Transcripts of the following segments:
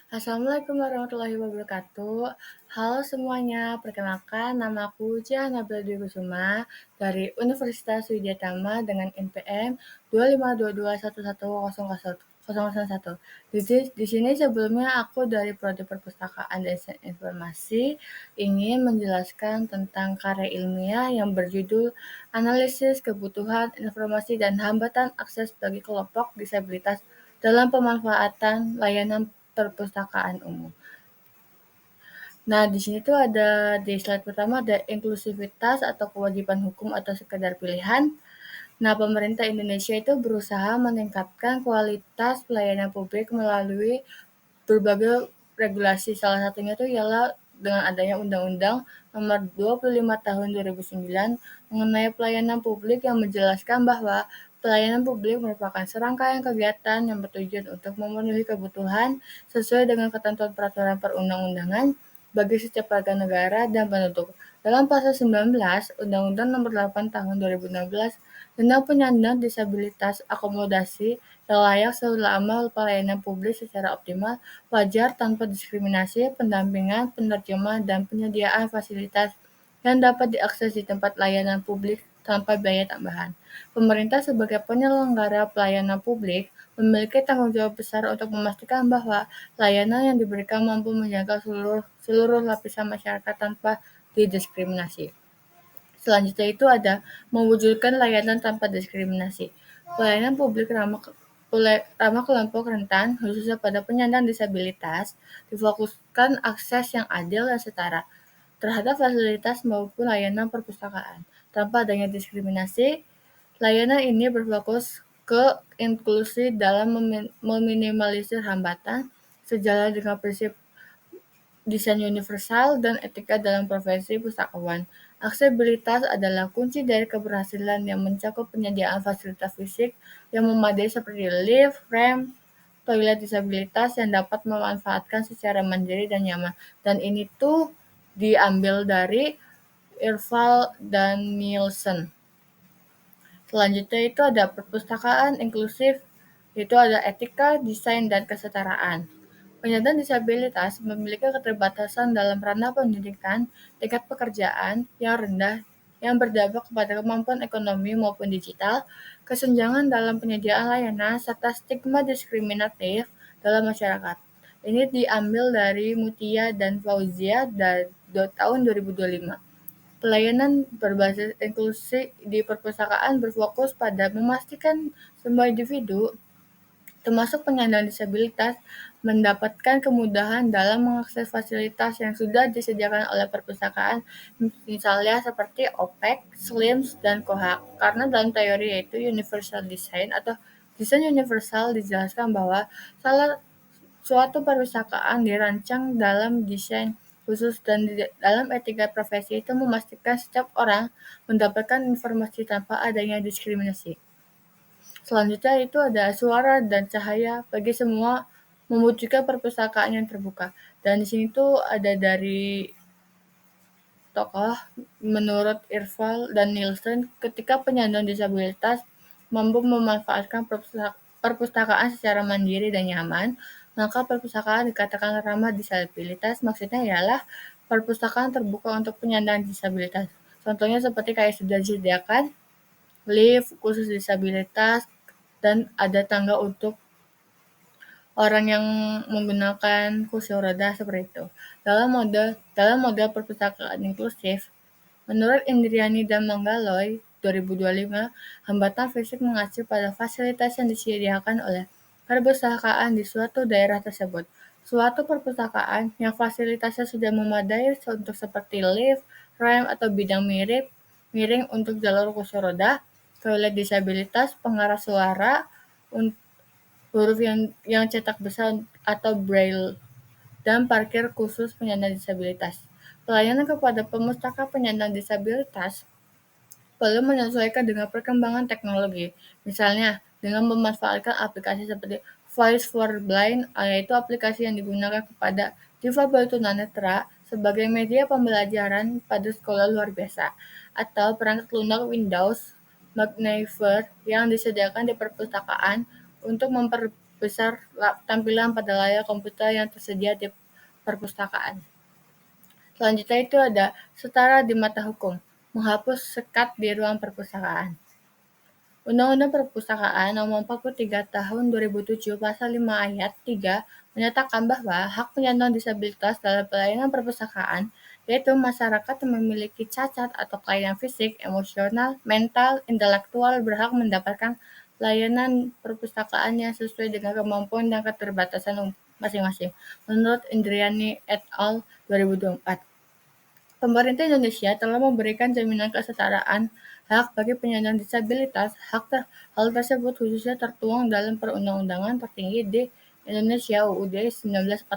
Assalamualaikum warahmatullahi wabarakatuh. Halo semuanya, perkenalkan nama aku Cia Nabila Dwi Kusuma dari Universitas Widya Tama dengan NPM 25221101001. Di sini sebelumnya aku dari Prodi Perpustakaan dan Sains Informasi ingin menjelaskan tentang karya ilmiah yang berjudul Analisis Kebutuhan Informasi dan Hambatan Akses bagi Kelompok Disabilitas dalam Pemanfaatan Layanan Perpustakaan Umum. Nah, di sini tuh di slide pertama ada inklusivitas atau kewajiban hukum atau sekedar pilihan. Nah, pemerintah Indonesia itu berusaha meningkatkan kualitas pelayanan publik melalui berbagai regulasi. Salah satunya itu ialah dengan adanya Undang-Undang Nomor 25 Tahun 2009 mengenai pelayanan publik yang menjelaskan bahwa pelayanan publik merupakan serangkaian kegiatan yang bertujuan untuk memenuhi kebutuhan sesuai dengan ketentuan peraturan perundang-undangan bagi setiap warga negara dan penduduk. Dalam pasal 19 Undang-Undang Nomor 8 Tahun 2016 tentang penyandang disabilitas akomodasi yang layak selama pelayanan publik secara optimal, wajar tanpa diskriminasi, pendampingan, penerjemah, dan penyediaan fasilitas yang dapat diakses di tempat layanan publik tanpa biaya tambahan. Pemerintah sebagai penyelenggara pelayanan publik memiliki tanggung jawab besar untuk memastikan bahwa layanan yang diberikan mampu menjaga seluruh lapisan masyarakat tanpa didiskriminasi. Selanjutnya itu ada mewujudkan layanan tanpa diskriminasi. Pelayanan publik ramah kelompok rentan, khususnya pada penyandang disabilitas, difokuskan akses yang adil dan setara terhadap fasilitas maupun layanan perpustakaan. Tanpa adanya diskriminasi, layanan ini berfokus ke inklusi dalam meminimalisir hambatan, sejalan dengan prinsip desain universal dan etika dalam profesi pustakawan. Aksesibilitas adalah kunci dari keberhasilan yang mencakup penyediaan fasilitas fisik yang memadai seperti lift, ramp, toilet disabilitas yang dapat memanfaatkan secara mandiri dan nyaman. Dan ini tuh diambil dari Irval dan Nielsen. Selanjutnya itu ada perpustakaan inklusif, yaitu ada etika, desain, dan kesetaraan. Penyandang disabilitas memiliki keterbatasan dalam ranah pendidikan, tingkat pekerjaan yang rendah yang berdampak kepada kemampuan ekonomi maupun digital, kesenjangan dalam penyediaan layanan, serta stigma diskriminatif dalam masyarakat. Ini diambil dari Mutia dan Fauzia dari tahun 2025. Pelayanan berbasis inklusi di perpustakaan berfokus pada memastikan semua individu, termasuk penyandang disabilitas, mendapatkan kemudahan dalam mengakses fasilitas yang sudah disediakan oleh perpustakaan, misalnya seperti OPEC, SLIMS, dan KOHAK. Karena dalam teori yaitu Universal Design atau desain universal dijelaskan bahwa salah suatu perpustakaan dirancang dalam desain khusus dan di dalam etika profesi itu memastikan setiap orang mendapatkan informasi tanpa adanya diskriminasi. Selanjutnya itu ada suara dan cahaya bagi semua mewujudkan perpustakaan yang terbuka. Dan di sini tuh ada dari tokoh menurut Irval dan Nielsen ketika penyandang disabilitas mampu memanfaatkan perpustakaan secara mandiri dan nyaman, maka perpustakaan dikatakan ramah disabilitas. Maksudnya ialah perpustakaan terbuka untuk penyandang disabilitas. Contohnya seperti kayak sudah disediakan lift khusus disabilitas dan ada tangga untuk orang yang menggunakan kursi roda seperti itu. Dalam model perpustakaan inklusif, menurut Indriani dan Manggaloy 2025, hambatan fisik mengacu pada fasilitas yang disediakan oleh perpustakaan di suatu daerah tersebut. Suatu perpustakaan yang fasilitasnya sudah memadai untuk seperti lift, ramp atau bidang miring untuk jalur kursi roda, toilet disabilitas, pengarah suara, huruf yang cetak besar atau braille, dan parkir khusus penyandang disabilitas. Pelayanan kepada pemustaka penyandang disabilitas perlu menyesuaikan dengan perkembangan teknologi, misalnya dengan memanfaatkan aplikasi seperti Voice for Blind, yaitu aplikasi yang digunakan kepada difabel tunanetra sebagai media pembelajaran pada sekolah luar biasa, atau perangkat lunak Windows Magnifier yang disediakan di perpustakaan untuk besar tampilan pada layar komputer yang tersedia di perpustakaan. Selanjutnya itu ada setara di mata hukum, menghapus sekat di ruang perpustakaan. Undang-Undang Perpustakaan Nomor 43 Tahun 2007 Pasal 5 Ayat 3 menyatakan bahwa hak penyandang disabilitas dalam pelayanan perpustakaan, yaitu masyarakat yang memiliki cacat atau kelainan fisik, emosional, mental, intelektual berhak mendapatkan layanan perpustakaan yang sesuai dengan kemampuan dan keterbatasan masing-masing. Menurut Indriani et al. 2024. Pemerintah Indonesia telah memberikan jaminan kesetaraan hak bagi penyandang disabilitas. Hal tersebut khususnya tertuang dalam perundang-undangan tertinggi di Indonesia UUD 1945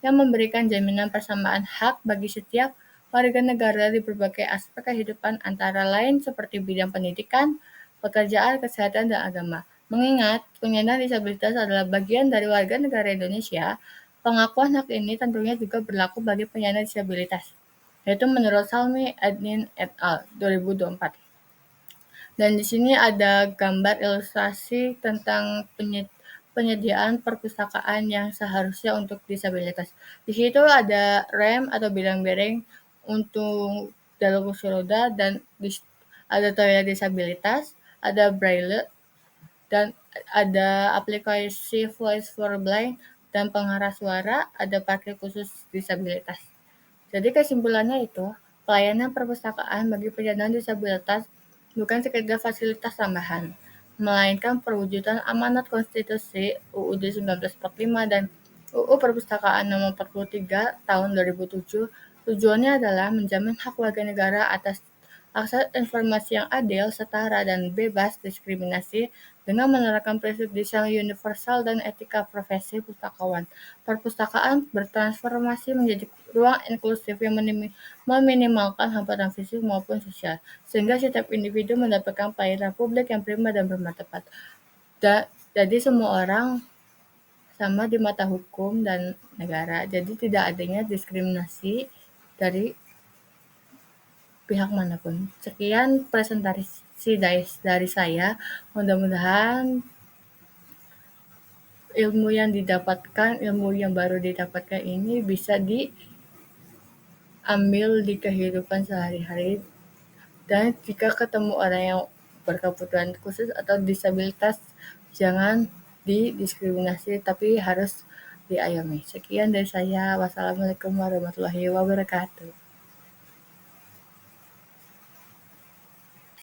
yang memberikan jaminan persamaan hak bagi setiap warga negara di berbagai aspek kehidupan antara lain seperti bidang pendidikan, pekerjaan, kesehatan, dan agama. Mengingat penyandang disabilitas adalah bagian dari warga negara Indonesia, pengakuan hak ini tentunya juga berlaku bagi penyandang disabilitas, yaitu menurut Salmi Adnin et al. 2024. Dan di sini ada gambar ilustrasi tentang penyediaan perpustakaan yang seharusnya untuk disabilitas. Di situ ada rem atau bilang-bering untuk jalur kursi roda dan ada toilet disabilitas, ada braille, dan ada aplikasi Voice for Blind dan pengarah suara, ada parkir khusus disabilitas. Jadi kesimpulannya itu, pelayanan perpustakaan bagi penyandang disabilitas bukan sekedar fasilitas tambahan, melainkan perwujudan amanat konstitusi UUD 1945 dan UU Perpustakaan Nomor 43 Tahun 2007. Tujuannya adalah menjamin hak warga negara atas akses informasi yang adil, setara, dan bebas diskriminasi dengan menerapkan prinsip desain universal dan etika profesi pustakawan. Perpustakaan bertransformasi menjadi ruang inklusif yang meminimalkan hambatan fisik maupun sosial, sehingga setiap individu mendapatkan pelayanan publik yang prima dan bermartabat. Jadi semua orang sama di mata hukum dan negara, jadi tidak adanya diskriminasi dari pihak manapun. Sekian presentasi dari saya. Mudah-mudahan ilmu yang baru didapatkan ini bisa diambil di kehidupan sehari-hari. Dan jika ketemu orang yang berkebutuhan khusus atau disabilitas, jangan didiskriminasi, tapi harus diayomi. Sekian dari saya. Wassalamualaikum warahmatullahi wabarakatuh.